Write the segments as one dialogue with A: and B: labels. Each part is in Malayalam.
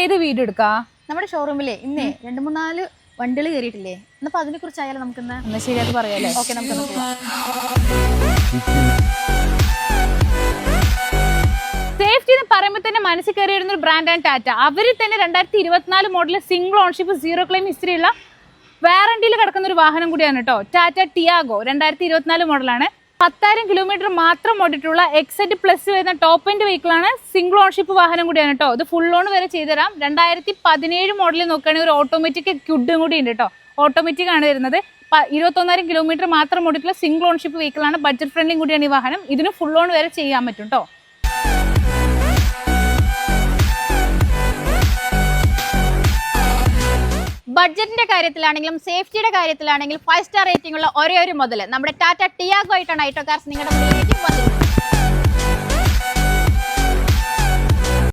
A: ഏത് വീഡിയോ എടുക്കാ?
B: നമ്മുടെ ഷോറൂമിലെ ഇന്നേ 2-3-4 വണ്ടികൾ കയറിയിട്ടില്ലേ? എന്നപ്പോ അതിനെ കുറിച്ചായാലും നമുക്കിന്ന്
A: എന്നാ ശരി, അത് പറയാല്ലേ.
B: ഓക്കെ, നമുക്കൊന്ന് പോവാം.
A: സേഫ്റ്റി എന്ന് പറയുമ്പോൾ തന്നെ മനസ്സിൽ കയറി വരുന്ന ഒരു ബ്രാൻഡാണ് ടാറ്റ. അവർ തന്നെ 2024 മോഡൽ സിംഗിൾ ഓൺഷിപ്പ് 0 ക്ലെയിം ഹിസ്റ്ററിയുള്ള വാറണ്ടിയിൽ കിടക്കുന്ന ഒരു വാഹനം കൂടിയാണ് കേട്ടോ. ടാറ്റ ടിയാഗോ 2024 മോഡലാണ്. 10,000 കിലോമീറ്റർ മാത്രം ഓടിയിട്ടുള്ള എക്സെറ്റ് പ്ലസ് വരുന്ന ടോപ്പ് എൻഡ് വെഹിക്കിളാണ്. സിംഗിൾ ഓൺഷിപ്പ് വാഹനം കൂടിയാണ് കേട്ടോ. ഇത് ഫുൾ ഓൺ വരെ ചെയ്തുതരാം. 2017 മോഡലിൽ നോക്കുകയാണെങ്കിൽ ഒരു ഓട്ടോമാറ്റിക് ക്യുഡും കൂടി ഉണ്ട് കേട്ടോ. ഓട്ടോമാറ്റിക് ആണ് വരുന്നത്. 21,000 കിലോമീറ്റർ മാത്രം ഓടിയിട്ടുള്ള സിംഗിൾ ഓൺഷിപ്പ് വെഹിക്കിളാണ്. ബഡ്ജറ്റ് ഫ്രണ്ട്ലി കൂടിയാണ് ഈ വാഹനം. ഇതിന് ഫുൾ ഓൺ വരെ ചെയ്യാൻ പറ്റും കേട്ടോ.
B: ബഡ്ജറ്റിന്റെ കാര്യത്തിലാണെങ്കിലും സേഫ്റ്റിയുടെ കാര്യത്തിലാണെങ്കിലും 5 സ്റ്റാർ റേറ്റിംഗ് ഉള്ള ഒരേ ഒരു മുതൽ നമ്മുടെ ടാറ്റ ടിയാഗോ ആയിട്ടാണ് ഐറ്റോ കാർസ് നിങ്ങളുടെ മുന്നിലേക്ക് വന്നിട്ടുള്ളത്.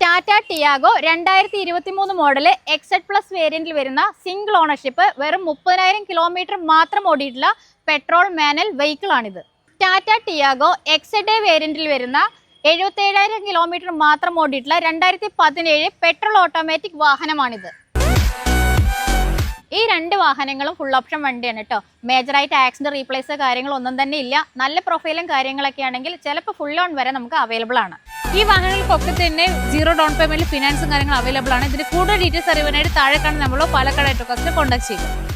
B: Tata Tiago 2023 model XT plus വേരിയന്റിൽ വരുന്ന സിംഗിൾ ഓണർഷിപ്പ് വെറും 30,000 കിലോമീറ്റർ മാത്രം ഓടിയിട്ടുള്ള പെട്രോൾ മാനുവൽ വെഹിക്കിൾ ആണിത്. ടാറ്റ ടിയാഗോ എക്സെറ്റ് വേരിയന്റിൽ വരുന്ന 77,000 കിലോമീറ്റർ മാത്രം ഓടിയിട്ടുള്ള 2017 പെട്രോൾ ഓട്ടോമാറ്റിക് വാഹനമാണിത്. ഈ 2 വാഹനങ്ങളും ഫുൾ ഓപ്ഷൻ വണ്ടിയാണ് കേട്ടോ. മേജറായിട്ട് ആക്സിഡന്റ് റീപ്ലേസ് കാര്യങ്ങളൊന്നും തന്നെ ഇല്ല. നല്ല പ്രൊഫൈലും കാര്യങ്ങളൊക്കെ ആണെങ്കിൽ ചിലപ്പോൾ ഫുൾ ഓൺ വരെ നമുക്ക് അവൈലബിൾ ആണ്.
A: ഈ വാഹനങ്ങൾക്കൊക്കെ തന്നെ 0 ഡൗൺ പേയ്മെന്റിൽ ഫിനാൻസും കാര്യങ്ങളും അവൈലബിൾ ആണ്. ഇതിന് കൂടുതൽ ഡീറ്റെയിൽസ് അറിയാനായിട്ട് താഴെ കാണുന്ന നമ്മളോ പാലക്കാട് ഐറ്റോ കാർസിനെ കോൺടാക്ട് ചെയ്യുക.